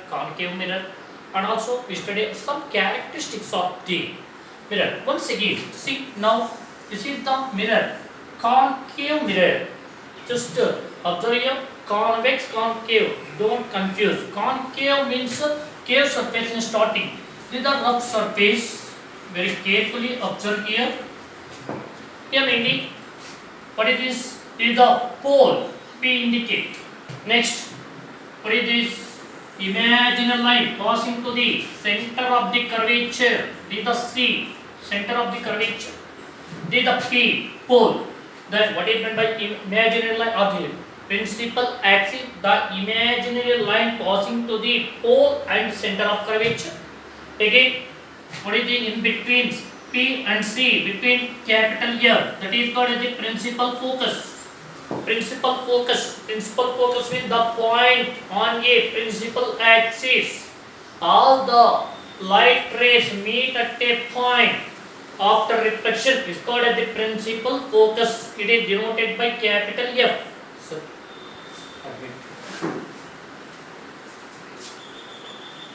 concave mirror, and also we study some characteristics of the mirror. Once again, see now this is the mirror, concave mirror. Just observe here, convex, concave. Don't confuse. Concave means cave surface in starting. This is the rough surface. Very carefully observe here. Here mainly, what is this? This is the pole. P indicate. Next, what is this? Imaginary line passing to the center of the curvature. This is the C, center of the curvature. This is the P, pole. Then what is meant by imaginary line of the principal axis? The imaginary line passing to the pole and center of curvature. Again, what is the in between P and C, between capital F? That is called as the principal focus. Principal focus means the point on a principal axis. All the light rays meet at a point after reflection is called as the principal focus. It is denoted by capital F.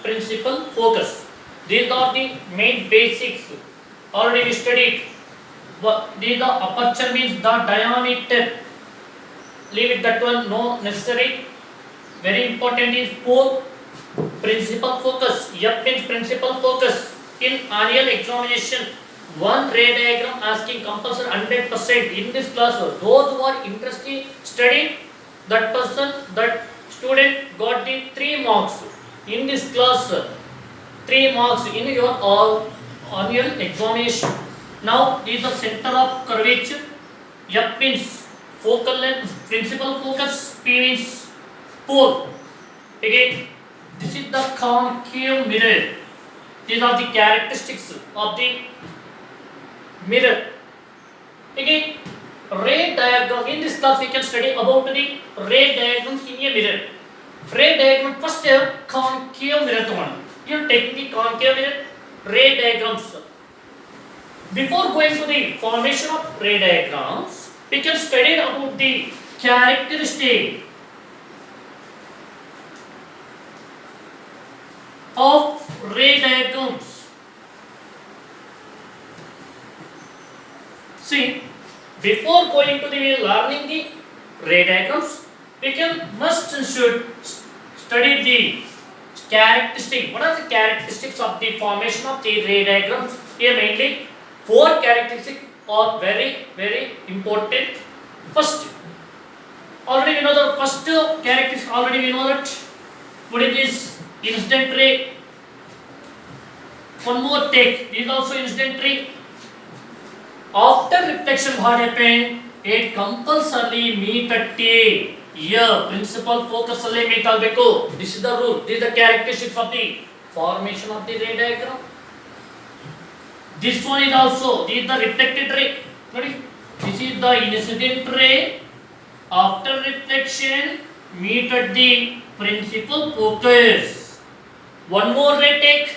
Principal focus. These are the main basics already we studied. The aperture means the diameter. Leave it that one, no necessary. Very important is pole. Principal focus. F means principal focus. In annual examination, one ray diagram asking compulsory 100%. In this class, those who are interested studying, that person, that student got the 3 marks. In this class, 3 marks in your all annual examination. Now, this is the center of curvature. F means focal length, principal focus. P means pole. Again, this is the concave mirror. These are the characteristics of the mirror. Again, ray diagram. In this class, we can study about the ray diagrams in a mirror. Ray diagram, first concave mirror. You are taking the concave mirror, ray diagrams. Before going to the formation of ray diagrams, we can study about the characteristic of ray diagrams. See, before going to the learning the ray diagrams, we must and should study the characteristic. What are the characteristics of the formation of the ray diagrams? Here mainly 4 characteristics are very important. First, already we know the first characteristic. Already we know that what is this incident ray. One more take. This is also incident ray. After reflection, what happened? It compulsorily meet at a here principal focus alli meet agbeku. This is the rule. This is the characteristics of the formation of the ray diagram. This one is also, this is the reflected ray. This is the incident ray. After reflection, meet at the principal focus. One more ray take.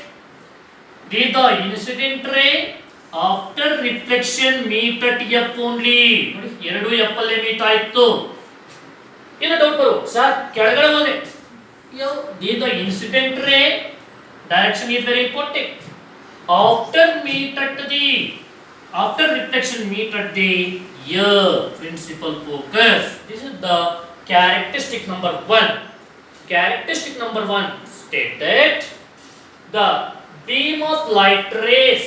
This is the incident ray. After reflection, meet at F only. Eradu F alli meet ಆಯ್ತು. ಏನು doubt ಬರು sir ಕೆಳಗಡೆ ಹೋದೆ. This is the incident ray. Direction is very important. After reflection meet at the principal focus. This is the characteristic number 1. Characteristic number 1 state that the beam of light rays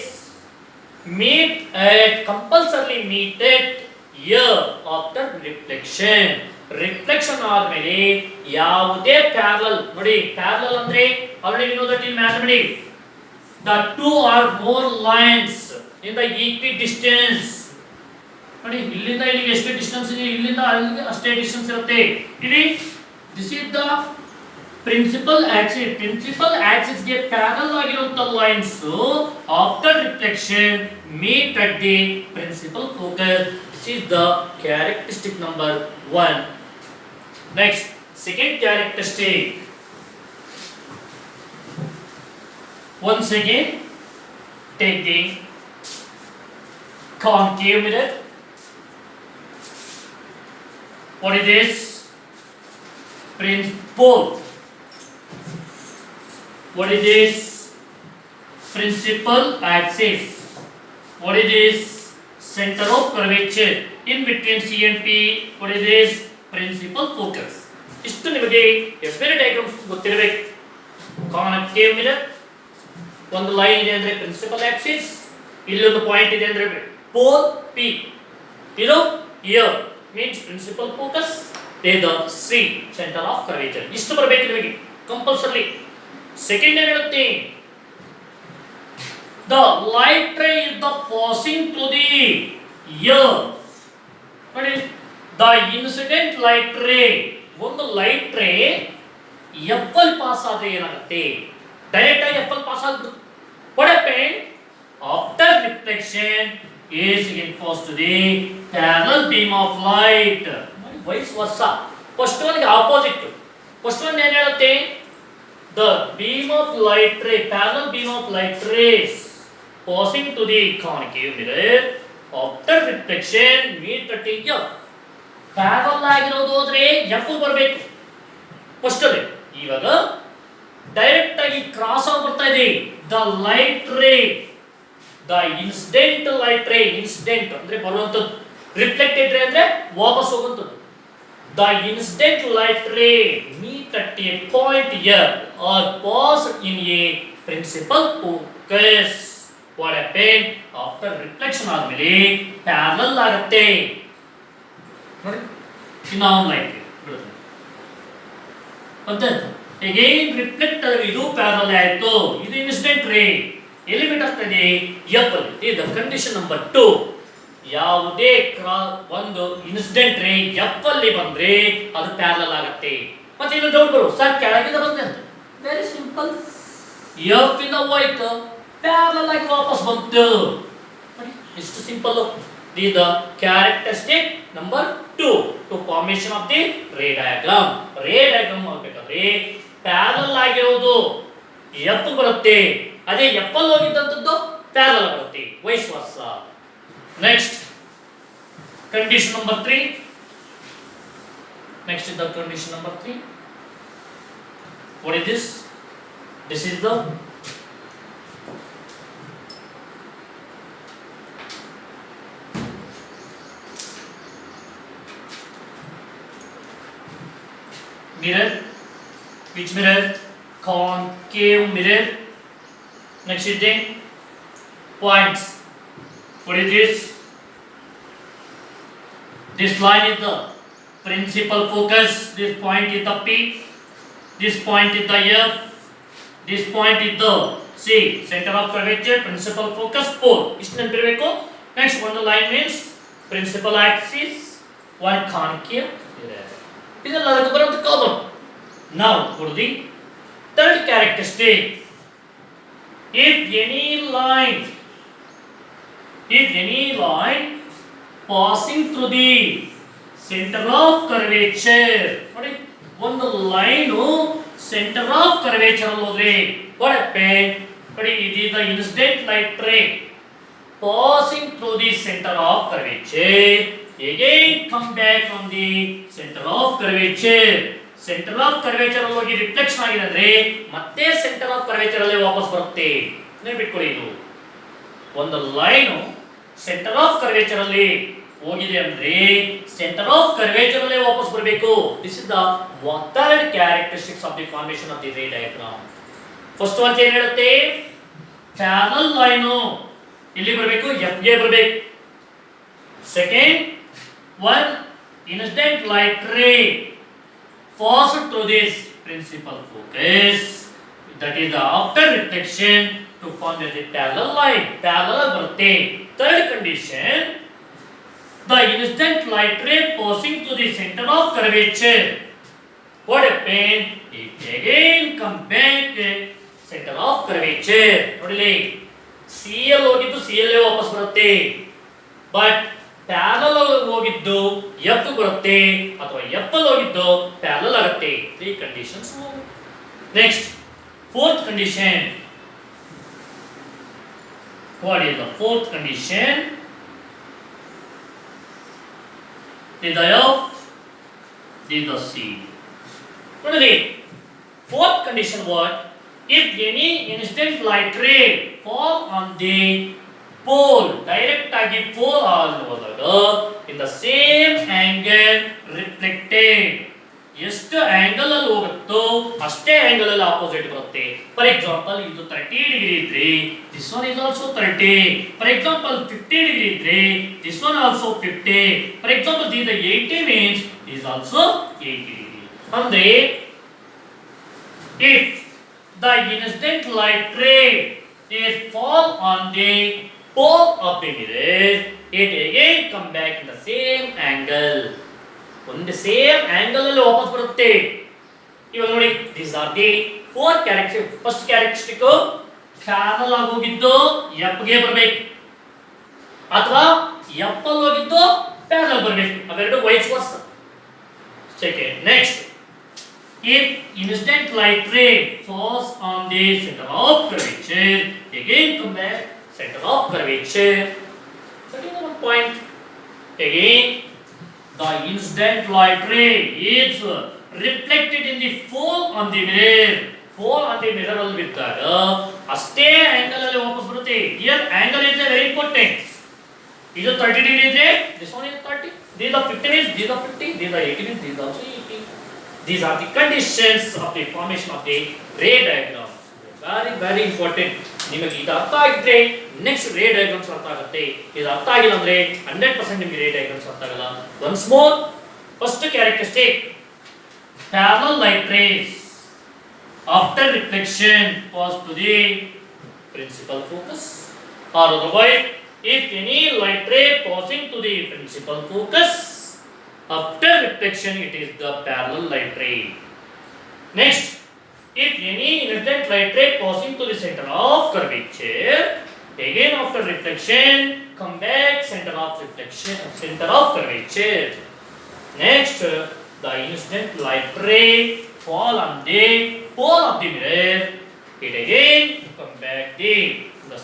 compulsorily meet at here after reflection. Reflection ಆದಮೇಲೆ ಯಾವುದೇ parallel ನೋಡಿ parallel ಅಂದ್ರೆ already we know that in mathematics the 2 or more lines in the equidistance. ನೋಡಿ ಇಲ್ಲಿಂದ ಇಲ್ಲಿಗೆ ಎಷ್ಟು distance ಇದೆ, ಇಲ್ಲಿಂದ ಅಲ್ಲಿಗೆ ಅಷ್ಟೇ ಡಿಸ್ಟೆನ್ಸ್ ಇರುತ್ತೆ. ಇಲ್ಲಿ this is the principal axis. Principal axis ಗೆ parallel ಆಗಿರುವಂತ lines after reflection meet at the principal focus. This is the characteristic number 1. Next, second characteristic. Once again, take the concave mirror. What is this? Pole. What is this? Principal axis. What is this? Center of curvature. In between C and P. What is this? Principal focus. ಇಷ್ಟು ನಿಮಗೆ every diagram ಗೊತ್ತಿರಬೇಕು. Concave mirror, ಒಂದು line ಇದೆ ಅಂದ್ರೆ principal Axis, ಇಲ್ಲೊಂದು point ಇದೆ ಅಂದ್ರೆ pole P. ಇದು here means principal focus, ಇದು C center of curvature. ಇಷ್ಟು ಬರಬೇಕು ನಿಮಗೆ ಕಂಪಲ್ಸರಿ. ಸೆಕೆಂಡ್ ಏನು ಹೇಳುತ್ತೆ? The light ray is the passing through the earth. What is the incident light ray? ಒಂದು ಲೈಟ್ ರೇ ಎಪ್ಪಲ್ ಪಾಸ್ ಆದ್ರೆ ಏನಾಗುತ್ತೆ? ಡೈರೆಕ್ಟ್ ಆಗಿ ಎಪ್ಪಲ್ ಪಾಸ್ ಆಗ್ಬಿಡುತ್ತೆ. What happened? After reflection is exposed to the parallel beam of light. Vice versa. First one ಗೆ opposite. First one ಏನು ಹೇಳುತ್ತೆ? The beam of light ray, parallel beam of light rays passing to the concave mirror after reflection meet at F. Parallel ಆಗಿರೋದು ಹೋದ್ರೆ F ಬರಬೇಕು first ಅಲ್ಲಿ. ಇವಾಗ direct ಆಗಿ cross ಆಗಿ ಬರ್ತಾ ಇದೆ. The light ray, the incident light ray, incident ಅಂದ್ರೆ ಬರುವಂತದ್ದು, ರಿಫ್ಲೆಕ್ಟೆಡ್ ರೇ ಅಂದ್ರೆ ವಾಪಸ್ ಹೋಗುವಂತದ್ದು. The incident light ray meet at a point F R pass in a principal focus. What happen? After reflection ಆದ್ಮೇಲೆ ಪ್ಯಾರಲ್ ಆಗುತ್ತೆ. ನೋಡಿ, ಇನ್ನೊಂದು ಲೈಟ್ ಬಿಡುತ್ತೆ ಮತ್ತೆ ಅಗೇನ್ ರಿಫ್ಲೆಕ್ಟ್ ಆಗಿ ಇದು ಪ್ಯಾರಲ್ ಆಯ್ತು. ಇದು ಇನ್ಸಿಡೆಂಟ್ ರೇ ಎಲ್ಲಿ ಮೀಟ್ ಆಗ್ತದೆ? ಎಫ್ ಅಲ್ಲಿ. ಇದು ಕಂಡೀಷನ್ ನಂಬರ್ 2. ಯಾವುದೇ ಒಂದು ಇನ್ಸಿಡೆಂಟ್ ರೇ ಎಫ್ ಅಲ್ಲಿ ಬಂದ್ರೆ ಅದು ಪ್ಯಾರಲ್ ಆಗುತ್ತೆ. ಮತ್ತೆ ಇನ್ನು ಡೌಟ್ ಬರು, ಸರ್ ಕೆಳಗಿಂದ ಬಂದೆ ಅಂತ. ವೆರಿ ಸಿಂಪಲ್, ಎಫ್ ಇಂದ ಹೋಯ್ತು, ಪ್ಯಾರಲ್ ಆಗಿ ವಾಪಸ್ ಬಂತು. ಎಷ್ಟು simple. The characteristic number 2 to formation of the ray diagram. Ray diagram ಆಗಬೇಕಾದ್ರೆ ಪ್ಯಾರಲ್ ಆಗಿರೋದು ಎಫ್ ಬರುತ್ತೆ, ಅದೇ ಎಫ್ ಅಲ್ಲಿ ಹೋಗಿದ್ದಂತದ್ದು ಪ್ಯಾರಲ್ ಬರುತ್ತೆ, vice versa. Next condition number 3. Next is the condition number 3. What is this? This is the mirror. Which mirror? Concave mirror. Next is the points. What is this? This line is the principal focus. This point is the P. This point is the F. This point is the C. Center of curvature, principal focus, pole. Istu ನೆನಪಿರಬೇಕು. Next one line means principal axis, one concave mirror. ಇದೆಲ್ಲ ಅದಕ್ಕೆ ಬರೋದು common. Now go to the third characteristic. If any line passing through the center of curvature, ನೋಡಿ ಒಂದು line centre of curvature ಅಲ್ಲಿ ಹೋದ್ರೆ what happened? ನೋಡಿ ಇದು the incident light ray passing through the center of curvature again come back on the center of curvature. Centre of curvature ಅಲ್ಲಿ ಹೋಗಿ reflection ಆಗಿದೆ ಅಂದ್ರೆ ಮತ್ತೆ ಸೆಂಟರ್ ಆಫ್ ಕರ್ವೇಚರ್ ಅಲ್ಲೇ ವಾಪಸ್ ಬರುತ್ತೆ. ನೆನಪಿಟ್ಕೊಳ್ಳಿ, ಇದು ಒಂದು ಲೈನ್ ಸೆಂಟರ್ ಆಫ್ ಕರ್ವೇಚರ್ ಅಲ್ಲಿ ಹೋಗಿದೆ ಅಂದ್ರೆ ಸೆಂಟರ್ ಆಫ್ ಕರ್ವೇಚರ್ ಅಲ್ಲೇ ವಾಪಸ್ ಬರಬೇಕು. This is the third characteristics of the formation of the ray diagram. First one ಏನು ಹೇಳುತ್ತೆ? ಪ್ಯಾರಲ್ ಲೈನ್ ಇಲ್ಲಿ ಬರಬೇಕು, ಎಫ್ ಗೆ ಬರಬೇಕು. Second one incident light ray passed through this principal focus, that is the after reflection to form the parallel line. Parallel ಬರುತ್ತೆ. Third condition, the incident light ray passing through the center of curvature, what happened? It again come back center of curvature. ನೋಡಿಲಿ, C ಅಲ್ಲಿ ಹೋಗಿದ್ದು C ಅಲ್ಲೇ ವಾಪಸ್ ಬರುತ್ತೆ. But parallel ಹೋಗಿದ್ದು F ಬರುತ್ತೆ ಅಥವಾ ಎಫ್ ಅಲ್ಲಿ ಹೋಗಿದ್ದು ಪ್ಯಾರಲ್ ಆಗುತ್ತೆ. 3 conditions. Next fourth condition. What is the fourth condition? This is the F, this is the C. What is the fourth condition? What? if any instant light ray fall on the pole, direct ಆಗಿ pole ಅಲ್ಲಿ ಹೋದಾಗ in the same angle reflected, ಎಷ್ಟು angle ಅಲ್ಲಿ ಹೋಗುತ್ತೋ ಅಷ್ಟೇ angle ಅಲ್ಲಿ opposite ಬರುತ್ತೆ. For example ಇದು 30 ಡಿಗ್ರಿ ಇದ್ರೆ this one is also 30. For example 50 degree ಇದ್ರೆ this one also 50. For example this 80 means this also 80 degree. ಅಂದ್ರೆ if the incident light ray is fall on the pole of the mirror, it again come back in the same angle. ಒಂದು same angle ಅಲ್ಲಿ ವಾಪಸ್ ಬರುತ್ತೆ. ಇವಾಗ ನೋಡಿ, these are the four characteristics. First characteristic parallel ಆಗಿ ಹೋಗಿದ್ದು F ಗೆ ಬರಬೇಕು, ಅಥವಾ ಎಫ್ ಅಲ್ಲಿ ಹೋಗಿದ್ದು ಪ್ಯಾರಲಲ್ ಬರಬೇಕು. ಅವೆರಡು ವೈಸ್ ವರ್ಸ. Second, next, if incident light ray falls on the center of curvature, again come back center of curvature. That is one point. Again, the incident light ray is reflected in the fall on the mirror. Fall on the mirror ಅಲ್ಲಿ ಬಿದ್ದಾಗ ಅಷ್ಟೇ angle ಅಲ್ಲಿ ವಾಪಸ್ ಬರುತ್ತೆ. Here angle is very important. ಇದು 30 degree ಇದ್ರೆ this one is 30. These are 50 means these are 50. These are 80 means these are also 80. These are the conditions of the formation of the ray diagram. Very very important. ನಿಮಗೆ ಇದು ಅರ್ಥ ಆಗಿದ್ರೆ next ರೇ diagrams ಅರ್ಥ ಆಗುತ್ತೆ. ಇದು ಅರ್ಥ ಆಗಿಲ್ಲ ಅಂದ್ರೆ 100% ನಿಮಗೆ ರೇ ಡಯಾಗ್ರಾಮ್ಸ್ ಅರ್ಥ ಆಗಲ್ಲ. Once more, first characteristic, parallel light rays after reflection pass to the principal focus, or otherwise if any light ray passing to the principal focus after reflection, it is the parallel light ray. Next, if any incident light ray passing to the center of curvature, again after reflection come back center of reflection, center of curvature. Next, the incident light ray fall on the pole of the mirror, it again come back the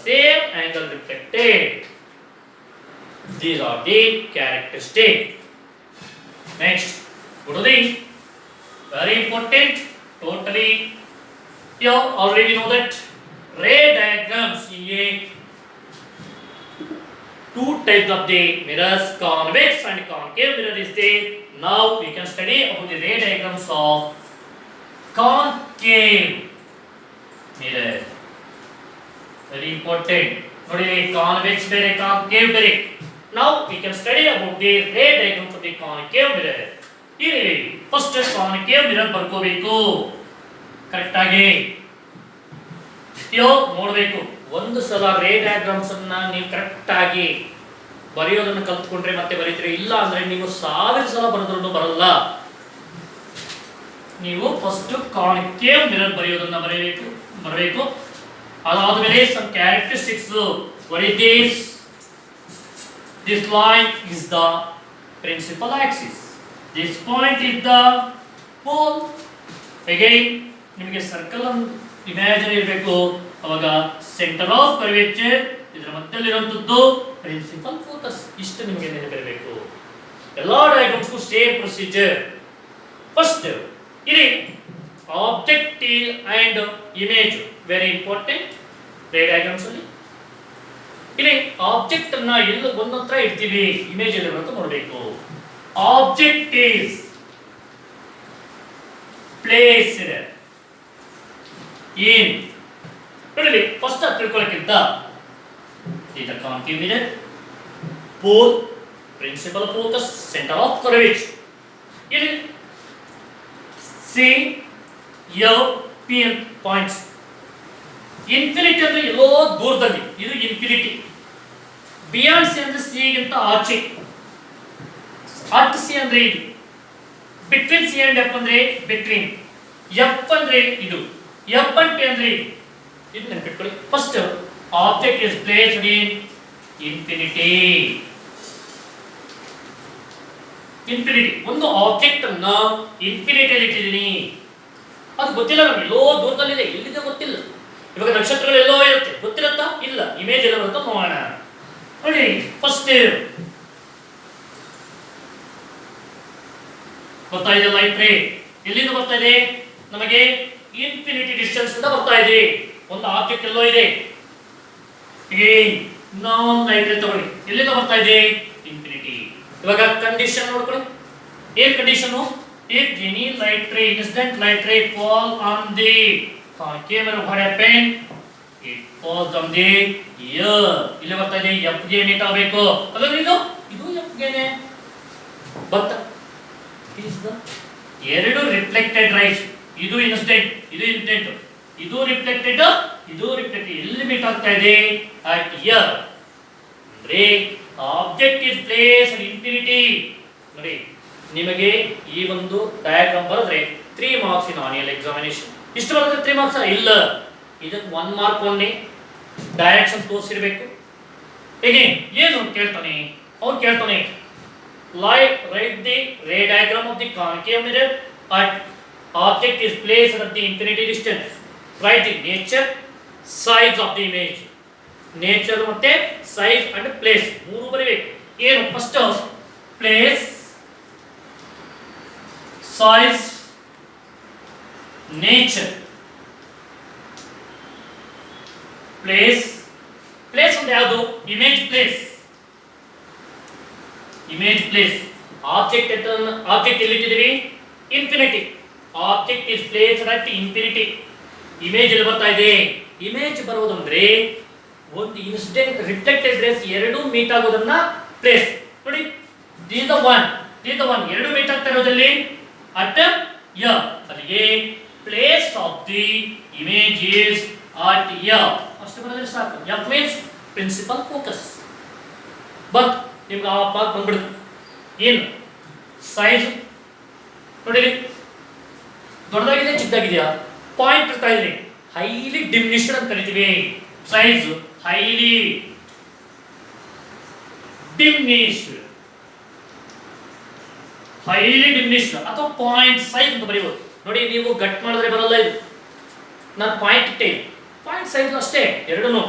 same angle reflected. These are the characteristics. Next, go to the very important, totally you already know that ray diagrams in a two types of the mirrors, convex and concave mirror is there. Now we can study about the ray diagrams of concave mirror. Very important. ನೋಡಿ, convex ಬೇರೆ concave ಬೇರೆ. Now we can study about the ray diagrams of the concave mirror. ಇಲ್ಲಿ first concave mirror ಬರ್ಕೋಬೇಕು correct ಆಗಿ. ನೋಡಬೇಕು, ಒಂದು ಸಲ ರೇ diagrams ಅನ್ನ ನೀವು ಕರೆಕ್ಟ್ ಆಗಿ ಬರೆಯೋದನ್ನ ಕಲ್ತ್ಕೊಂಡ್ರೆ ಮತ್ತೆ ಬರೀತೀರಿ. ಇಲ್ಲ ಅಂದ್ರೆ ನೀವು 1000 ಸಲ ಬರೆದ್ರೂ ಬರಲ್ಲ. ನೀವು ಫಸ್ಟ್ ಕಾನ್ಕೇವ್ ಮಿರರ್ ಬರೆಯೋದನ್ನ ಬರಬೇಕು. ಅದಾದ್ಮೇಲೆ some characteristics. What is this? This line is the principal axis. This point is the pole. Again, ನಿಮಗೆ ಸರ್ಕಲ್ ಅನ್ನು ಇಮ್ಯಾಜಿನ್ ಇರಬೇಕು. ಅವಾಗ ಸೆಂಟರ್ ಆಫ್ ಕರ್ವೇಚರ್, ಇದರ ಮಧ್ಯದಲ್ಲಿ ಇರುವಂತದ್ದು ಪ್ರಿನ್ಸಿಪಲ್ ಫೋಕಸ್. ಇಷ್ಟು ನಿಮಗೆ ನೆನಪಿರಬೇಕು. ಎಲ್ಲಾ ಡಯಾಗ್ರಾಮ್ಸ್ಗೂ ಸೇಮ್ ಪ್ರೊಸೀಜರ್. ಫಸ್ಟ್ ಇಲ್ಲಿ object and image very important ರೇ ಡಯಾಗ್ರಾಮ್ಸ್ ಅಲ್ಲಿ. ಇಲ್ಲಿ ಆಬ್ಜೆಕ್ಟ್ ಅನ್ನ ಎಲ್ಲ ಒಂದೊಂದರ ಇಡ್ತೀವಿ, ಇಮೇಜ್ ಅಲ್ಲಿ ಬರುತ್ತೆ ನೋಡಬೇಕು. ಆಬ್ಜೆಕ್ಟ್ ಈಸ್ ಪ್ಲೇಸ್ಡ್ ಇನ್, ನೋಡಿ ಫಸ್ಟ್ ಅದು ತಿಳ್ಕೊಳ್ಳೋಕ್ಕಿಂತ ಈಗ concave mirror, pole, principal focus, centre of curvature. ಇಲ್ಲಿ C F P points. Infinity ಅಂದ್ರೆ ಎಲ್ಲೋ ದೂರದಲ್ಲಿ, ಇದು ಇನ್ಫಿನಿಟಿ. ಬಿಯಾಂಡ್ ಸಿ ಅಂದ್ರೆ ಸಿ ಗಿಂತ ಆಚೆ, ಅಟ್ ಸಿ ಅಂದ್ರೆ ಇದು, ಬಿಟ್ವೀನ್ ಸಿ ಅಂಡ್ ಎಫ್ ಅಂದ್ರೆ ಬಿಟ್ವೀನ್, ಎಫ್ ಅಂದ್ರೆ ಇದು, ಎಫ್ ಅಂಡ್ ಪಿ ಅಂದ್ರೆ ಇದು. ಇದು ನೆನಪಿಟ್ಕೊಳ್ಳಿ. First object is placed in infinity. Infinity, ಒಂದು ಆಬ್ಜೆಕ್ಟ್ ಅನ್ನ ಇನ್ಫಿನಿಟಿಯಲ್ಲಿ ಇಟ್ಟಿದ್ದೀನಿ. ಅದು ಗೊತ್ತಿಲ್ಲ ನಮ್ಗೆ, ಎಲ್ಲೋ ದೂರದಲ್ಲಿದೆ, ಎಲ್ಲಿದೆ ಗೊತ್ತಿಲ್ಲ. ಇವಾಗ ನಕ್ಷತ್ರಗಳು ಎಲ್ಲೋ ಇರುತ್ತೆ, ಗೊತ್ತಿರುತ್ತಾ? ಇಲ್ಲ. ಇಮೇಜ್ ಎಲ್ಲ ಬರುತ್ತಾ ನೋಡೋಣ. ನೋಡಿ, ಫಸ್ಟ್ ಬರ್ತಾ ಇದೆ ಲೈಟ್ ರೇ. ಎಲ್ಲಿಂದ ಬರ್ತಾ ಇದೆ? ನಮಗೆ ಇನ್ಫಿನಿಟಿ ಡಿಸ್ಟೆನ್ಸ್ ಇಂದ ಬರ್ತಾ ಇದೆ. ಒಂದು ಆಬ್ಜೆಕ್ಟ್ ಎಲ್ಲೋ ಇದೆ, ನಾನ್ ಲೈಟ್ ರೇ ತಗೊಳ್ಳಿ, ಎಲ್ಲಿಂದ ಬರ್ತಾ ಇದೆ? ಇನ್ಫಿನಿಟಿ. ಇವಾಗ ಕಂಡೀಷನ್ ನೋಡ್ಕೊಳ್ಳಿ. ಏನ್ condition? If any light ray, incident light ರೇ fall on the concave mirror, what happened? It falls on the ear. ಇಲ್ಲಿ ಬರ್ತಾ ಇದೆ ಎಫ್ ಗೆ ಮೀಟ್ ಆಗಬೇಕು ಅಲ್ಲ, ಇದು ಎಫ್ ಗೆನೆ. ಬಟ್ is the ಎರಡು ರಿಫ್ಲೆಕ್ಟೆಡ್ ರೈಸ್, ಇದು ಇನ್ಸಿಡೆಂಟ್, ಇದು ಇನ್ಸಿಡೆಂಟ್, ಇದು ರಿಫ್ಲೆಕ್ಟೆಡ್, ಇದು ರಿಫ್ಲೆಕ್ಟೆಡ್. ಎಲ್ಲಿ ಮೀಟ್ ಆಗ್ತಾ ಇದೆ? at ear. ಅಂದ್ರೆ ಆಬ್ಜೆಕ್ಟ್ ಇಸ್ ಪ್ಲೇಸ್ಡ್ ಇನ್ಫಿನಿಟಿ. ನೋಡಿ, ನಿಮಗೆ ಈ ಒಂದು ಡಯಾಗ್ರಾಮ್ ಬರೆದ್ರೆ 3 ಮಾರ್ಕ್ಸ್ ಇನ್ ಆನ್ಯುವಲ್ ಎಕ್ಸಾಮಿನೇಷನ್. ಇಷ್ಟು ಬರೆದ್ರೆ 3 ಮಾರ್ಕ್ಸ್ ಇಲ್ಲ, ಇದಕ್ಕೆ 1 ಮಾರ್ಕ್ ಓನ್ಲಿ. ಡೈರೆಕ್ಷನ್ ತೋರಿಸಿರ್ಬೇಕು. ಹೇಗೆ ಏನು ಕೇಳ್ತಾನೆ? ಅವ್ನು ಕೇಳ್ತಾನೆ write the ray diagram of the concave mirror at object is placed at the infinity distance. Write the nature, size of the image. Nature ಮತ್ತೆ size and place ಮೂರು ಬರೀಬೇಕು. ಏನು first place, size, nature. place ಅಂದ್ರೆ ಯಾವುದು? Image place. Image place. Object ಎಲ್ಲಿ ಇಟ್ಟಿದ್ದೀವಿ? Infinity. Object is placed at infinity. Image ಎಲ್ಲಿ ಬರ್ತಾ ಇದೆ? ಇಮೇಜ್ ಬರುವುದಂದ್ರೆ ಒಂದು ಇನ್ಸಿಡೆಂಟ್ ರಿಫ್ಲೆಕ್ಟೆಡ್ ರೇಸ್ ಎರಡು ಮೀಟ್ ಆಗೋದನ್ನ ಪ್ಲೇಸ್. ನೋಡಿ, this the one ಎರಡು ಮೀಟ್ ಆಗ್ತಾ ಇರೋದಲ್ಲಿ at ear. ಅಲ್ಲಿಗೆ place of the image is at ear. ಅಷ್ಟು ಬರೋದ್ರೆ ಸಾಕು. F means principal focus. But ನಿಮ್ಗೆ ಆ ಪಾಕ್ ಬಂದ್ಬಿಡುತ್ತೆ. ಏನು ಸೈಜ್ ನೋಡಿ, ದೊಡ್ಡದಾಗಿದೆ ಚಿಕ್ಕದಾಗಿದೆಯಾ? ಪಾಯಿಂಟ್ ಇರ್ತಾ ಇದ್ರಿ, ಹೈಲಿ ಡಿಮಿನಿಷ್ಡ್ ಅಂತ ಕರಿತೀವಿ. Size highly diminished, highly diminished ಅಥವಾ ಪಾಯಿಂಟ್ ಸೈಜ್ ಅಂತ ಬರೀಬಹುದು. ನೋಡಿ, ನೀವು ಗಟ್ ಮಾಡಿದ್ರೆ ಬರಲ್ಲ ಇದು, ನಾನು ಪಾಯಿಂಟ್ ಇಟ್ಟೆ, ಪಾಯಿಂಟ್ ಸೈಜ್ ಅಷ್ಟೇ ಎರಡೂ.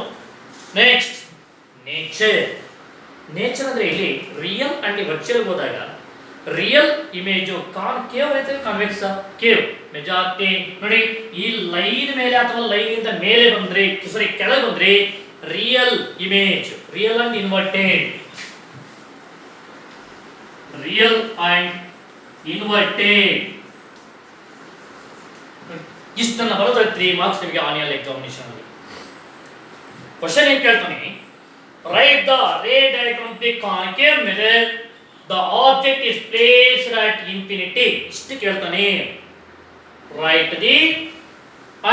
Next nature. ನೇಚರ್ ಅಂದ್ರೆ ಇಲ್ಲಿ ರಿಯಲ್ ಅಂಡ್ ವರ್ಚುವಲ್ ಹೋದಾಗ ರಿಯಲ್ ಇಮೇಜ್ ಕಾನ್ಕೇವ್ ಐತೆ, ಕಾನ್ವೆಕ್ಸ್ ಕೇವ್ ಮೆಜಾರಿಟಿ. ನೋಡಿ, ಈ ಲೈನ್ ಮೇಲೆ ಅಥವಾ ಲೈನ್ ಇಂದ ಮೇಲೆ ಬಂದ್ರೆ, ಸಾರಿ ಕೆಳಗೆ ಬಂದ್ರೆ real image, real and inverted, real and inverted. ಇಷ್ಟನ್ನ ಬರೋದ್ರೆ 3 ಮಾರ್ಕ್ಸ್ ನಿಮಗೆ ಆನ್ಯುವಲ್ ಎಕ್ಸಾಮಿನೇಷನ್ ಅಲ್ಲಿ. ಕ್ವಶನ್ ಏನ್ ಕೇಳ್ತಾನೆ? write the ray diagram of the concave mirror, the object is placed at infinity. ಇಷ್ಟು ಕೇಳ್ತಾನೆ. write the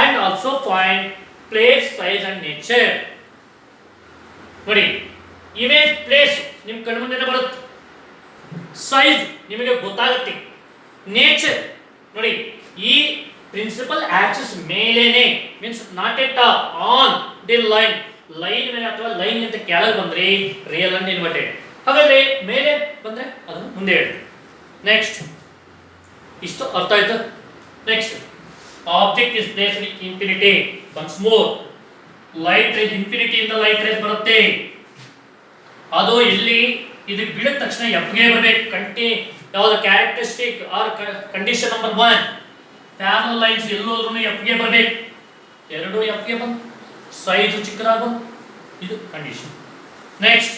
and also find place, size and nature. ನೋಡಿ, image place ನಿಮ್ಮ ಕಣ್ಣು ಮುಂದೆ ಬರುತ್ತೆ, ಸೈಜ್ ನಿಮಗೆ ಗೊತ್ತಾಗುತ್ತೆ, ನೇಚರ್ ನೋಡಿ ಈ ಪ್ರಿನ್ಸಿಪಲ್ ಆಕ್ಸಿಸ್ ಮೇಲೇನೆ, means not at on the line, line ಮೇಲೆ ಅಥವಾ ಲೈನ್ ಅಂತ ಕೆಳಗೆ ಬಂದ್ರೆ ರಿಯಲ್ ಅಂಡ್ ಇನ್ವರ್ಟೆಡ್. ಹಾಗಾದ್ರೆ ಮೇಲೆ ಬಂದ್ರೆ ಅದನ್ನು ಮುಂದೆ ಹೇಳಿ. ನೆಕ್ಸ್ಟ್ ಇಷ್ಟು ಅರ್ಥ ಆಯ್ತು. Next object is placed in infinity. Once more, light rays infinity ಇಂದ ಲೈಟ್ ರೇಸ್ ಬರುತ್ತೆ, ಅದು ಇಲ್ಲಿ ಇದು ಬಿಡಿದ ತಕ್ಷಣ ಎಫ್ಗೆ ಬರಬೇಕು. ಯಾವುದು characteristic or condition number 1, parallel lines ಎಲ್ಲೋದ್ರೂ ಎಫ್ಗೆ ಬರಬೇಕು. ಎರಡು ಎಫ್ಗೆ ಬಂದು ಸೈಜ್ ಚಿಕ್ಕದಾಗ, ಇದು ಕಂಡೀಷನ್. ನೆಕ್ಸ್ಟ್,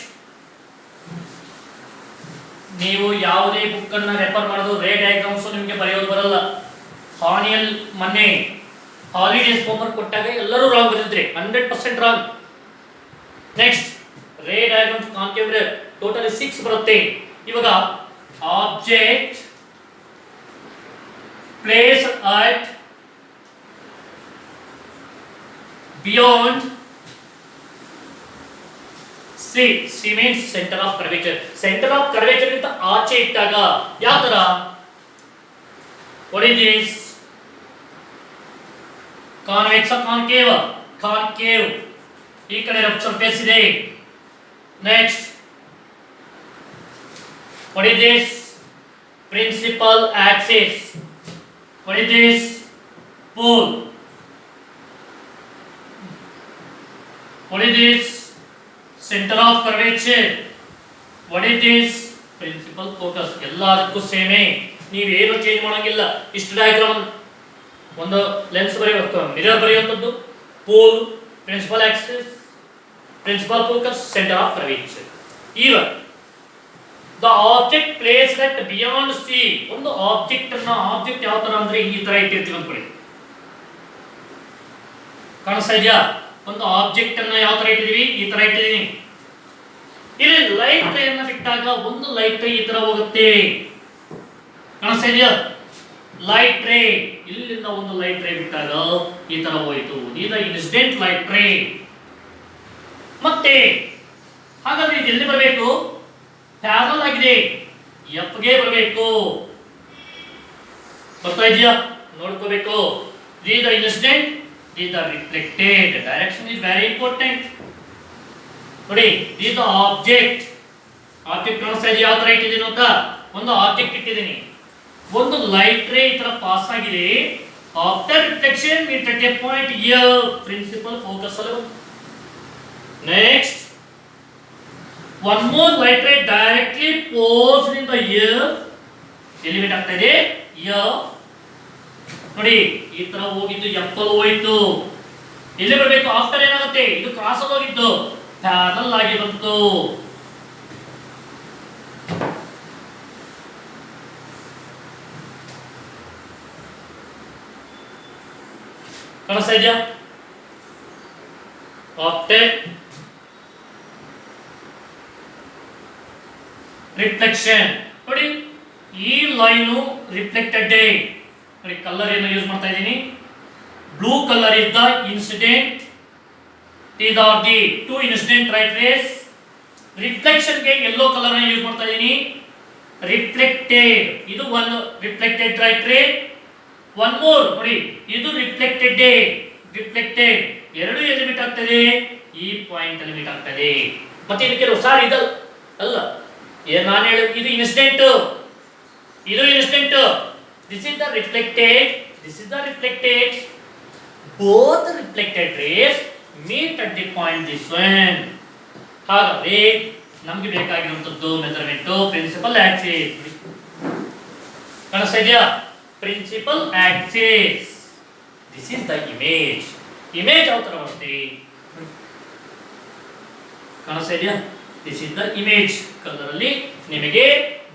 ನೀವು ಯಾವುದೇ ಬುಕ್ ಅನ್ನ ರೆಫರ್ ಮಾಡೋದು ರೇ ಡಯಾಗ್ರಾಮ್ಸ್ ನಿಮಗೆ ಬರೆಯೋದು ಬರಲ್ಲ. ಆನ್ಯುವಲ್ ಮೊನ್ನೆ ಹಾಲಿಡೇಸ್ ಹೋಮ್ವರ್ಕ್ ಕೊಟ್ಟಾಗ ಎಲ್ಲರೂ ರಾಂಗ್ ಬರೆದಿದ್ರಿ, 100% ರಾಂಗ್. ನೆಕ್ಸ್ಟ್, ರೇ ಡಯಾಗ್ರಾಮ್ಸ್ ಕಾನ್ಕೇವ್ ಮಿರರ್ ಟೋಟಲ್ 6 ಬರುತ್ತೆ. ಇವಾಗ object place at beyond C means center of curvature. Center of curvature ಇಂದ ಆಚೆ ಇಟ್ಟಾಗ ಯಾವ ತರ? what is this? convex or concave? concave. ಈ ಕಡೆ ರಫ್ ಸರ್ಫೇಸ್ ಇದೆ. next, what is this? principal axis. what is this? pole. what is this? center of curvature. what is this? principal focus. ಎಲ್ಲದಕ್ಕೂ ಸೇಮೇ, ನೀವೇನು ಚೇಂಜ್ ಮಾಡಂಗಿಲ್ಲ. ಇಷ್ಟು diagram ಒಂದು lens ಬರೆಯುವಂತ mirror ಬರೆಯುವಂತದ್ದು, pole, principal axis, principal focus, centre of curvature. Even the object placed at beyond C. ಒಂದು object ಯಾವ ತರ ಅಂದ್ರೆ ಈ ತರ ಇಟ್ಟಿರ್ತೀವಿ ಅಂದ್ಕೊಳ್ಳಿ, ಕಾಣಿಸ್ತಾ ಇದೆಯಾ? ಒಂದು ಆಬ್ಜೆಕ್ಟ್ ಅನ್ನ ಯಾವ ತರ ಇಟ್ಟಿದೀವಿ, ಈ ತರ ಇಟ್ಟಿದೀನಿ. ಇಲ್ಲಿ ಲೈಟ್ ರೇ ಅನ್ನ ಬಿಟ್ಟಾಗ ಒಂದು ಲೈಟ್ ರೇ ಈ ತರ ಹೋಗುತ್ತೆ, ಕಾಣಿಸ್ತಾ ಇದೆಯಾ? ಲೈಟ್ ರೇ ಇಲ್ಲಿಂದ ಒಂದು ಲೈಟ್ ರೇ ಬಿಟ್ಟಾಗ ಈ ತರ ಹೋಯಿತು, ಇದು ಇನ್ಸಿಡೆಂಟ್ ಲೈಟ್ ರೇ. ಮತ್ತೆ ಹಾಗಾದ್ರೆ ಇದು ಎಲ್ಲಿ ಬರಬೇಕು? ಪ್ಯಾರಲಲ್ ಆಗಿದೆ, ಎಫ್ ಗೆ ಬರಬೇಕು. ಬರ್ತಾ ಇದೆಯಾ? ನೋಡ್ಕೋಬೇಕು. ಇದು ಇನ್ಸಿಡೆಂಟ್, ಇದು reflected. Direction is very important. ನೋಡಿ, ಇದು ಆಬ್ಜೆಕ್ಟ್. ಆಬ್ಜೆಕ್ಟ್ ಕಾಣಿಸ್ತಾ ಇದೆಯಾ ಯಾವ ತರ ಇಟ್ಟಿದ್ದೀನಿ ಅಂತ? ಒಂದು ಆಬ್ಜೆಕ್ಟ್ ಇಟ್ಟಿದ್ದೀನಿ, ಒಂದು ಲೈಟ್ ರೇ ಈ ತರ ಪಾಸ್ ಆಗಿದೆ. After reflection meet at a point here, principal focus ಅಲ್ಲಿ. Next one more light ray directly posed in the here. ಎಲ್ಲಿ ಮೀಟ್ ಆಗ್ತಾ ಇದೆ? ಹಿಯರ್. ನೋಡಿ, ಈ ತರ ಹೋಗಿದ್ದು ಎಫ್ ಅಲ್ಲಿ ಹೋಯಿತು. ಎಲ್ಲಿ ಬರಬೇಕು? ಆಫ್ಟರ್ ಏನಾಗುತ್ತೆ? ಇದು ಕ್ರಾಸ್ ಅಲ್ಲಿ ಹೋಗಿದ್ದು ಪ್ಯಾರಲಲ್ ಆಗಿ ಬಂತು. ಕಾಣಿಸ್ತಾ ಇದೆಯಾ? After reflection. ನೋಡಿ, ಈ ಲೈನು ರಿಫ್ಲೆಕ್ಟೆಡ್. ನೋಡಿ, ಕಲರ್ ಏನು ಯೂಸ್ ಮಾಡ್ತಾ ಇದ್ದೀನಿ? Blue colour is the incident. These are the two incident light rays. Reflection ಗೆ yellow color ಅನ್ನು ಯೂಸ್ ಮಾಡ್ತಾ ಇದ್ದೀನಿ. Reflected, ಇದು ಒಂದು reflected light ray. One more ನೋಡಿ, ಇದು reflected. ಎರಡು ಎಲ್ಲಿ ಮೀಟ್ ಆಗ್ತದೆ? ಈ ಪಾಯಿಂಟ್ ಅಲ್ಲಿ ಮೀಟ್ ಆಗ್ತದೆ. ಮತ್ತೆ ಇದಕ್ಕೆ ಸಾರ್ ಇದು ಅಲ್ಲ, ನಾನು ಹೇಳಿದ ಇದು ಇನ್ಸಿಡೆಂಟ್, ಇದು incident. This is the reflected, this is the reflected. Both reflected rays meet at the point this one. ಹಾಗಾದ್ರೆ ನಮಗೆ ಬೇಕಾಗಿರುವಂತದ್ದು ಮೆಜರ್ಮೆಂಟ್ ಪ್ರಿನ್ಸಿಪಲ್ ಆಕ್ಸಿಸ್. ಕಾಣಿಸ್ತಾ ಇದೆಯಾ? Principal axis. This is the image. Image ಯಾವ ತರ ಬರುತ್ತೆ? ಕಾಣಿಸ್ತಾ ಇದೆಯಾ? This is the image. Colour ಅಲ್ಲಿ ನಿಮಗೆ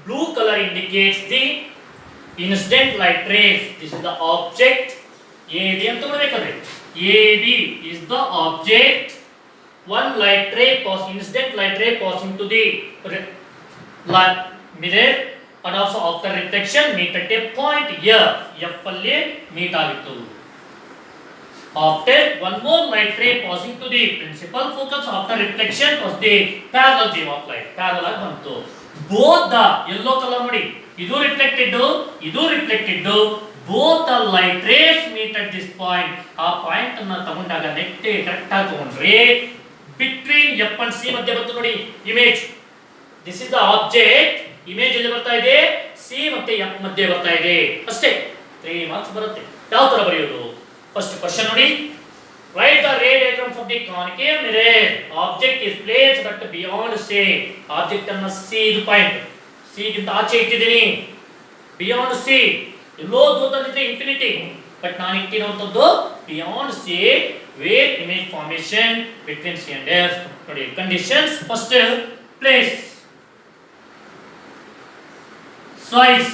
blue colour indicates the incident light rays. This is the object AB ಅಂತ ನೋಡಬೇಕಾದ್ರೆ AB is the object. One light ray incident light ray passing to the mirror and also after reflection meet at a point here. F ಅಲ್ಲಿ meet ಆಗಿತ್ತು. After one more light ray passing to the principal focus after reflection was the parallel beam of light. Parallel ಆಗಿ ಬಂತು. Both the yellow color ನೋಡಿ, ಇದು reflected, ಇದು reflected. Both the light rays meet at this point. ಆ point ಅನ್ನು ತಗೊಂಡಾಗ ನೆಟ್ಟೆ correct ಆಗಿ ತಗೊಂಡ್ರೆ ಬಿಟ್ವೀನ್ ಎಫ್ ಅಂಡ್ ಸಿ ಮಧ್ಯೆ ಬಂತು ನೋಡಿ image. This is the object. Image ಎಲ್ಲಿ ಬರ್ತಾ ಇದೆ? ಸಿ ಮತ್ತೆ ಎಫ್ ಮಧ್ಯೆ ಬರ್ತಾ ಇದೆ. ಅಷ್ಟೇ, 3 ಮಾರ್ಕ್ಸ್ ಬರುತ್ತೆ. ಯಾವ ತರ ಬರೆಯೋದು? ಫಸ್ಟ್ ಕ್ವೆಶ್ಚನ್ ನೋಡಿ, right the ray diagram of the concave mirror. Object is placed but beyond C. Object ಅನ್ನು ಸಿ, ಇದು ಪಾಯಿಂಟ್ ಸಿ ಗಿಂತ ಆಚೆ ಇಟ್ಟಿದ್ದೀನಿ. ಬಿಯಾಂಡ್ ಸಿ ಎಲ್ಲೋ ದೂರದಲ್ಲಿದೆ ಇನ್ಫಿನಿಟಿ, ಬಟ್ ನಾನು ಇಟ್ಟಿರುವಂತದ್ದು beyond C where image formation between C and F. ನೋಡಿ conditions. First place, size,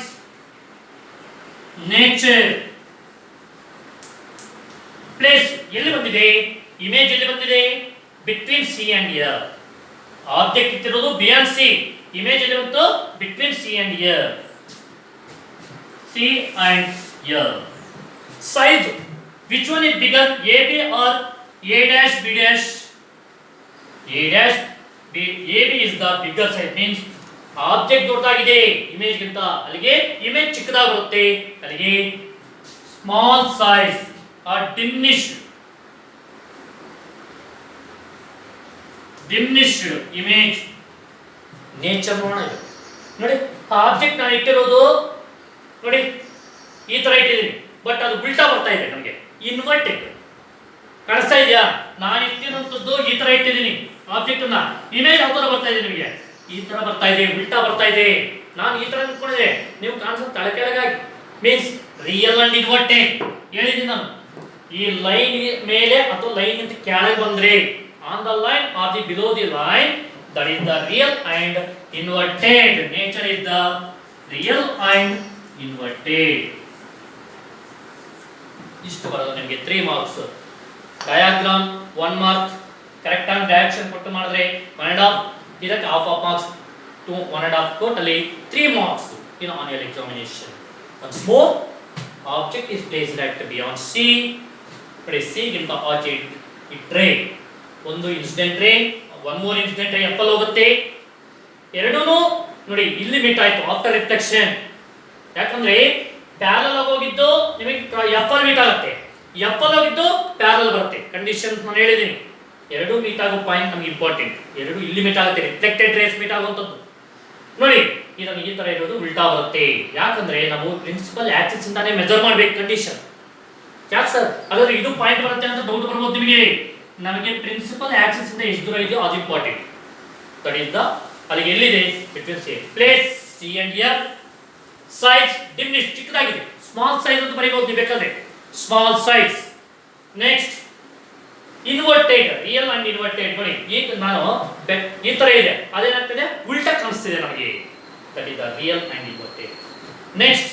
nature. Place ಎಲ್ಲಿ ಬಂದಿದೆ? ಇಮೇಜ್ ಎಲ್ಲಿ ಬಂದಿದೆ? Between C and F. Object ಇಟ್ಟಿರೋದು ಬಿಯಾಂಡ್ ಸಿ, ಇಮೇಜ್ ಎಲ್ಲಿ ಬಂತು? Between C and F. C and F. Size, which one is bigger, AB or A dash B dash? A dash B. AB is the bigger size, means object ದೊಡ್ಡದಾಗಿದೆ image ಗಿಂತ, ಅಲ್ಲಿಗೆ image ಚಿಕ್ಕದಾಗಿ ಬರುತ್ತೆ. ಅಲ್ಲಿಗೆ small size are diminished image. Nature ನೋಡೋಣ. ನೋಡಿ, object ನಾನು ಇಟ್ಟಿರೋದು ನೋಡಿ ಈ ತರ ಇಟ್ಟಿದ್ದೀನಿ, ಬಟ್ ಅದು ಉಲ್ಟಾ ಬರ್ತಾ ಇದೆ, ನಮಗೆ ಇನ್ವರ್ಟೆಡ್. ಕಾಣಿಸ್ತಾ ಇದೆಯಾ? ನಾನು ಇಟ್ಟಿರುವಂತದ್ದು ಈ ತರ ಇಟ್ಟಿದ್ದೀನಿ ಆಬ್ಜೆಕ್ಟ್ ಅನ್ನ. ಇಮೇಜ್ ಯಾವ ತರ ಬರ್ತಾ ಇದೆ ನಿಮಗೆ? ಈ ತರ ಬರ್ತಾ ಇದೆ, ಉಲ್ಟಾ ಬರ್ತಾ ಇದೆ. ನಾನು ಈ ತರ ಅನ್ಕೊಂಡಿದ್ದೆ, ನೀವು ಕಾಣಿಸೋ ತಲೆ ಕೆಳಗಾಗಿ, ಮೀನ್ಸ್ ರಿಯಲ್ ಅಂಡ್ ಇನ್ವರ್ಟೆಡ್ ಹೇಳಿದ್ದೀನಿ ನಾನು. ಈ ಲೈನ್ ಮೇಲೆ ಅಥವಾ ಲೈನ್ ಇಂದ ಕೆಳಗೆ ಬಂದ್ರೆ on the line or the below the line that is the real and inverted. Nature is the real and inverted. ಇಷ್ಟು ಬರೋದು ನಿಮಗೆ 3 ಮಾರ್ಕ್ಸ್. ಡಯಾಗ್ರಾಮ್ 1 ಮಾರ್ಕ್, ಕರೆಕ್ಟ್ ಆಗಿ ಡೈರೆಕ್ಷನ್ ಕೊಟ್ಟು ಮಾಡಿದ್ರೆ 1.5, ಇದಕ್ಕೆ half of marks to 1.5, totally 3 marks in annual examination. Once more, object is placed at beyond C. But C ಗಿಂತ ಆಚೆ ಇಟ್ರೆ ಒಂದು incident ray, one more incident ರೇ ಎಪ್ಪಲ್ ಹೋಗುತ್ತೆ. ಎರಡೂ ನೋಡಿ ಇಲ್ಲಿ ಮೀಟ್ ಆಯ್ತು ಆಫ್ಟರ್ ರಿಫ್ಲೆಕ್ಷನ್. ಯಾಕಂದ್ರೆ ಪ್ಯಾರಲ್ ಹೋಗಿದ್ದು ನಿಮಗೆ ಎಪ್ಪಲ್ ಮೀಟ್ ಆಗುತ್ತೆ, ಎಪ್ಪಲ್ ಹೋಗಿದ್ದು ಪ್ಯಾರಲ್ ಬರುತ್ತೆ. ಕಂಡೀಷನ್ ನಾನು ಹೇಳಿದ್ದೀನಿ. ಎರಡು ಮೀಟ್ ಆಗೋ ಪಾಯಿಂಟ್ ನಮಗೆ ಇಂಪಾರ್ಟೆಂಟ್. ಎರಡು ಇಲ್ಲಿ ಮೀಟ್ ಆಗುತ್ತೆ, ರಿಫ್ಲೆಕ್ಟೆಡ್ ರೇಸ್ ಮೀಟ್ ಆಗುವಂಥದ್ದು. ನೋಡಿ ಇದನ್ನು ಈ ತರ ಇರೋದು ಉಲ್ಟಾ ಬರುತ್ತೆ. ಯಾಕಂದ್ರೆ ನಾವು ಪ್ರಿನ್ಸಿಪಲ್ ಆಕ್ಸಿಸ್ ಇಂದಾನೆ ಮೆಜರ್ ಮಾಡ್ಬೇಕು ಕಂಡೀಷನ್. ಯಾಕೆ ಸರ್ ಹಾಗಾದ್ರೆ ಇದು ಪಾಯಿಂಟ್ ಬರುತ್ತೆ ಅಂತ ಡೌಟ್ ಬರ್ಬೋದು ನಿಮಗೆ. ನಮಗೆ ಪ್ರಿನ್ಸಿಪಲ್ ಆಕ್ಸಿಸ್ ಇಂದ ಎಷ್ಟು ದೂರ ಇದೆಯೋ ಅದು ಇಂಪಾರ್ಟೆಂಟ್. ದಟ್ ಇಸ್ ದ ಅಲ್ಲಿಗೆ ಎಲ್ಲಿದೆ between C place C and F. Size diminish ಚಿಕ್ಕದಾಗಿದೆ, ಸ್ಮಾಲ್ ಸೈಜ್ ಅಂತ ಬರೀಬಹುದು ನೀವು ಬೇಕಾದ್ರೆ, small size. Next inverted, real and inverted. ನೋಡಿ ಈಗ ನಾನು ಈ ತರ ಇದೆ, ಅದೇನಾಗ್ತದೆ ಉಲ್ಟಾ ಕಾಣಿಸ್ತಿದೆ ನಮಗೆ. That is the real and inverted. Next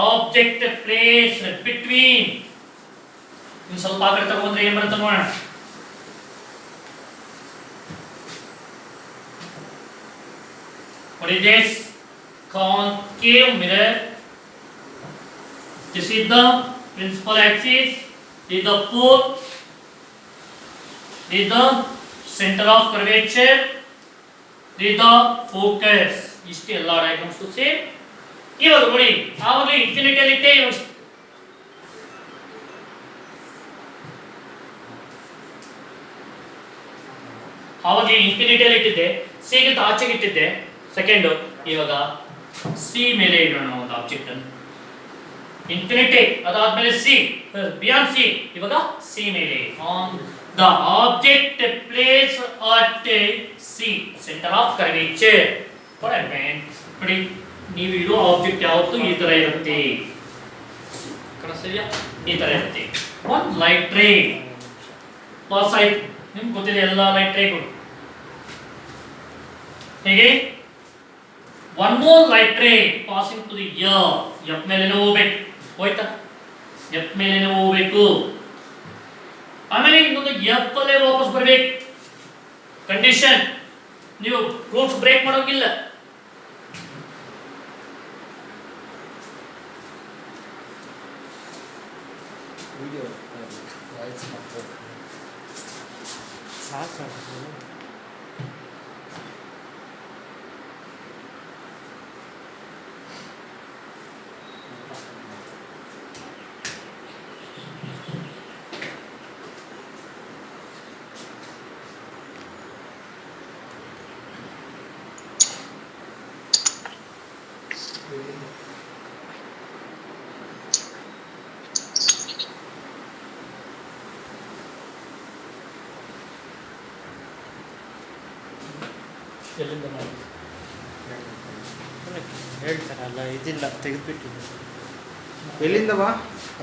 object place between. ಇನ್ನು ಸ್ವಲ್ಪ ಆ ಕಡೆ ತಗೊಂಡ್ರೆ ಏನ್ ಬರುತ್ತೆ ನೋಡೋಣ. What is this? Concave mirror. This is the principal axis. This is the pole. This is the center of curvature. This is the focus. ಇಷ್ಟು ಎಲ್ಲ ಡಯಾಗ್ರಾಮ್ಸ್ ಸೇಮ್. ಇವಾಗ ನೋಡಿ ಆವಾಗಲೇ ಇನ್ಫಿನಿಟಿ ಅಲ್ಲಿ ಇಟ್ಟೆ, ಇವಾಗ ಆವಾಗ ಇನ್ಫಿನಿಟಿ ಅಲ್ಲಿ ಇಟ್ಟಿದ್ದೆ, ಸಿ ಗಿಂತ ಆಚೆಗೆ ಇಟ್ಟಿದ್ದೆ ಸೆಕೆಂಡ್. ಇವಾಗ ಸಿ ಮೇಲೆ ಇಡೋಣ ಒಂದು ಆಬ್ಜೆಕ್ಟ್ ಅನ್ನು. ಇನ್ಫಿನಿಟಿ ಅದಾದ್ಮೇಲೆ ಸಿ, ಬಿಯಾಂಡ್ ಸಿ, ಇವಾಗ ಸಿ ಮೇಲೆ. On the object place at C centre of curvature. ನೋಡಿ ನೀವು ಇಡೋ ಆಬ್ಜೆಕ್ಟ್ ಯಾವತ್ತೂ ಈ ತರ ಇರುತ್ತೆ, ಕಾಣಿಸ್ತಿದೆಯಾ? ಈ ತರ ಇರುತ್ತೆ. ಒಂದು ಲೈಟ್ ರೇ ಪಾಸ್ ಆಯ್ತು, ನಿಮ್ಗೆ ಗೊತ್ತಿದೆ ಎಲ್ಲ ಲೈಟ್ ರೇಗಳು ಹೇಗೆ. One more light ray passing to the F ಮೇಲೆನೆ ಹೋಗ್ಬೇಕು, ಹೋಯ್ತಾ? ಎಫ್ ಮೇಲೆನೆ ಹೋಗ್ಬೇಕು. ಆಮೇಲೆ ಇನ್ನೊಂದು ಎಫ್ ಅಲ್ಲೇ ವಾಪಸ್ ಬರ್ಬೇಕು. ಕಂಡೀಷನ್, ನೀವು ರೂಲ್ಸ್ ಬ್ರೇಕ್ ಮಾಡೋಂಗಿಲ್ಲ. ಹೇಳ್ತಾರಲ್ಲ ಇದಿಲ್ಲ ತೆಗೆದುಬಿಟ್ಟಿದೆ. ಎಲ್ಲಿಂದ ಬಾ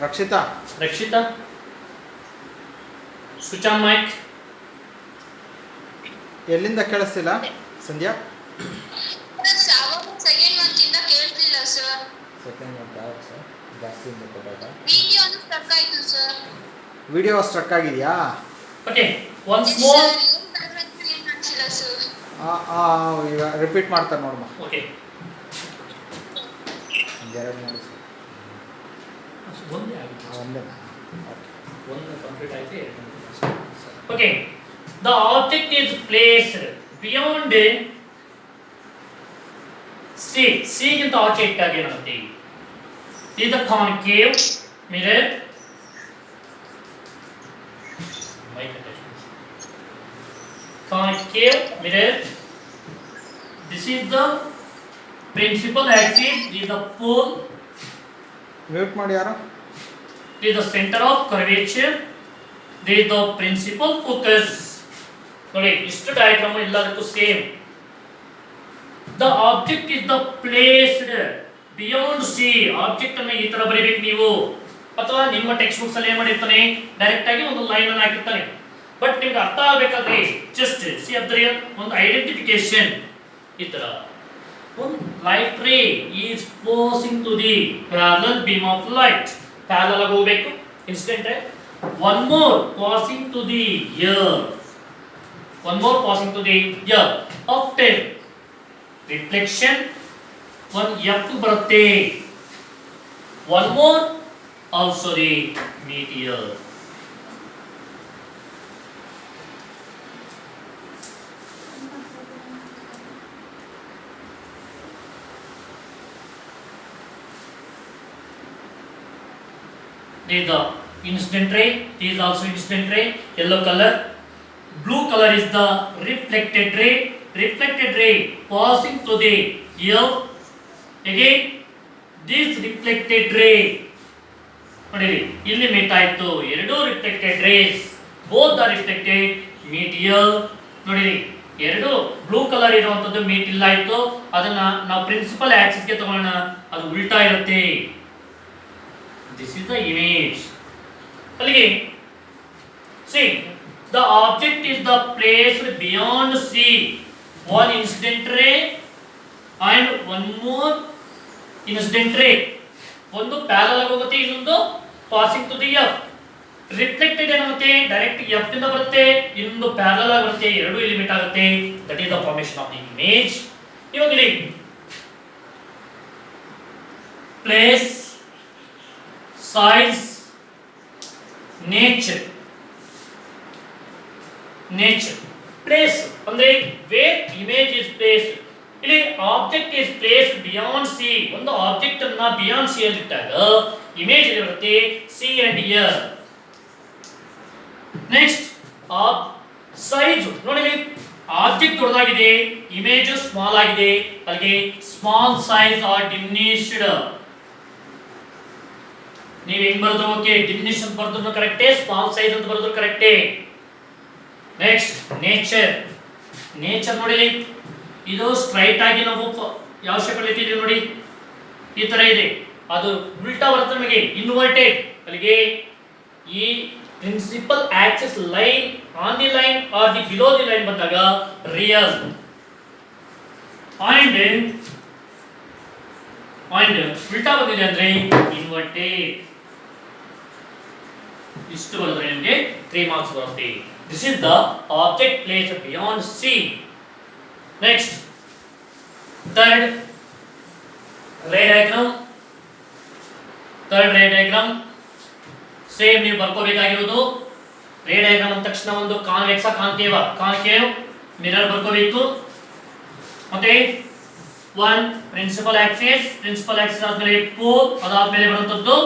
Rakshita? Rakshita switch on mic. ಎಲ್ಲಿಂದ ಕೇಳಿಸ್ತಿಲ್ಲ ಸಂಧ್ಯಾ? ಸೆಕೆಂಡ್ ಮಂತಿಂದ ಕೇಳ್ತಿಲ್ಲ ಸರ್. ಸೆಕೆಂಡ್ ಮಂತ್ ಆಯ್ತು ಸರ್, ಜಾಸ್ತಿ ಕೊಟ್ಟಾಗ ವಿಡಿಯೋನು ಸ್ಟಕ್ ಆಯ್ತು ಸರ್. ವಿಡಿಯೋ ಸ್ಟ್ರಕ್ ಆಗಿದೆಯಾ? Okay once more. ಏನು ಅನ್ಸಿಲ್ಲ ಸರ್. ಈಗ ರಿಪೀಟ್ ಮಾಡ್ತಾರೆ ನೋಡಮ್ಮ. ಓಕೆ ಒಂದೆರಡು ಮಾಡಿ ಸರ್. ಒಂದೇ ಆಗಿದೆ, ಒಂದೇನಾ? ಒಂದು ಕಂಪ್ಲೀಟ್ ಆಯ್ತು. Okay the object is placed beyond C. C ಗಿಂತ ಆಚೆ ಇಟ್ಟಾಗ ಏನಾಗುತ್ತೆ? ಇದು the concave mirror. Concave mirror. This is the principal axis. This is the pole. Mute ಮಾಡಿ ಯಾರು? This is the center of curvature. This is the principal focus. ನೋಡಿ ಇಷ್ಟು diagram ಎಲ್ಲದಕ್ಕೂ same. The object is the placed beyond C object ಅನ್ನು ಈ ತರ ಬರೀಬೇಕು ನೀವು, ಅಥವಾ ನಿಮ್ಮ ಟೆಕ್ಸ್ಟ್ ಬುಕ್ಸ್ ಅಲ್ಲಿ ಏನ್ ಮಾಡಿರ್ತಾನೆ ಡೈರೆಕ್ಟ್ ಆಗಿ ಒಂದು ಲೈನ್ ಅನ್ನು ಹಾಕಿರ್ತಾನೆ. ಬಟ್ ನಿಮ್ಗೆ ಅರ್ಥ ಆಗಬೇಕಾದ್ರೆ ಜಸ್ಟ್ ಸಿ ಅಬ್ದರಿಯ ಒಂದು ಐಡೆಂಟಿಫಿಕೇಶನ್ ಈ ತರ. ಒಂದು light ray is passing to the parallel beam of light, parallel ಆಗಿ ಹೋಗಬೇಕು incident ray. One more passing to the ear, one more passing to the ear. After reflection one f ಬರುತ್ತೆ. One more also the meteor. This is the incident ray, this is also incident ray, yellow color. Blue color is the reflected ray. Reflected ray passing through the ear. Again, this reflected ray. ನೋಡಿರಿ ಇಲ್ಲಿ meet ಆಯ್ತು, ಎರಡು reflected rays, both are reflected meet here. ನೋಡಿರಿ ಎರಡು blue colour ಇರುವಂತದ್ದು meet ಇಲ್ಲ ಆಯ್ತು, ಅದನ್ನ ನಾವು ಪ್ರಿನ್ಸಿಪಲ್ ಆಕ್ಸಿಸ್ ಗೆ ತಗೊಳ್ಳೋಣ, ಅದು ಉಲ್ಟಾ ಇರುತ್ತೆ. This is the image. ಅಲ್ಲಿಗೆ see the object is the placed beyond C, one incident ray and one more incident ray. ಒಂದು ಪ್ಯಾರಲಲ್ ಆಗಿ ಹೋಗುತ್ತೆ, ಇನ್ನೊಂದು passing to the F. Reflected ಏನಾಗುತ್ತೆ ಡೈರೆಕ್ಟ್ ಎಫ್ ಇಂದ ಬರುತ್ತೆ, ಇನ್ನೊಂದು ಪ್ಯಾರಲಲ್ ಆಗಿ ಬರುತ್ತೆ, ಎರಡು ಇಲ್ಲಿ ಮೀಟ್ ಆಗುತ್ತೆ. That is the formation of the image. ಇವಾಗ ಇಲ್ಲಿ place, size, nature. Nature place ಅಂದ್ರೆ ವೇರ್ ಇಮೇಜ್ ಇಸ್ ಪ್ಲೇಸ್. ಇಲ್ಲಿ object is place beyond C, ಒಂದು ಆಬ್ಜೆಕ್ಟ್ ಅನ್ನ ಬಿಯಾಂಡ್ ಸಿ ಅಲ್ಲಿ ಇಟ್ಟಾಗ ಇಮೇಜ್ ಇರುತ್ತೆ C and year. Next size ನೋಡಿ, ಆಬ್ಜೆಕ್ಟ್ ದೊಡ್ಡದಾಗಿದೆ, ಇಮೇಜ್ ಸ್ಮಾಲ್ ಆಗಿದೆ, ಅಲ್ಲಿಗೆ ಸ್ಮಾಲ್ ಸೈಜ್ ಆರ್ ಡಿಮಿನಿಶ್ಡ್. ನೀವು ಹೆಂಗ್ ಬರೆದ್ರು ಓಕೆ, ಡಿಮಿನಿಶ್ ಅಂತ ಬರೆದ್ರು ಕರೆಕ್ಟೇ, ಸ್ಮಾಲ್ ಸೈಜ್ ಅಂತ ಬರೆದ್ರು ಕರೆಕ್ಟೇ. Next nature. ನೇಚರ್ ನೋಡಿ, ಇದು ಸ್ಟ್ರೈಟ್ ಆಗಿ ನಾವು ಯಾವ ಶೇಪ್ ಅಲ್ಲಿ ಇಟ್ಟಿದ್ದೀವಿ ನೋಡಿ, ಈ ತರ ಇದೆ, ಅದು ಉಲ್ಟಾ ಬರುತ್ತೆ ನಮಗೆ ಇನ್ವರ್ಟೆಡ್. ಅಲ್ಲಿಗೆ ಈ principal axis line on the line or the below the line ಬಂದಾಗ ರಿಯಲ್ ಅಂಡ್ ಉಲ್ಟಾ ಬಂದಿದೆ ಅಂದ್ರೆ ಇನ್ವರ್ಟೆಡ್. ಇಷ್ಟು ಬಂದ್ರೆ ನಿಮಗೆ 3 ಮಾರ್ಕ್ಸ್ ಬರುತ್ತೆ. This is the object placed beyond C. Next, third ray diagram. Same ನೀವು ಬರ್ಕೋಬೇಕಾಗಿರೋದು ray diagram ಅಂದ ತಕ್ಷಣ ಒಂದು ಕಾನ್ವೆಕ್ಸ್ ಕಾನ್ಕೇವ್ ಮಿರರ್ ಬರ್ಕೋಬೇಕು. ಮತ್ತೆ one principal axis ಆದ್ಮೇಲೆ pole, ಅದಾದ್ಮೇಲೆ ಬರುವಂತದ್ದು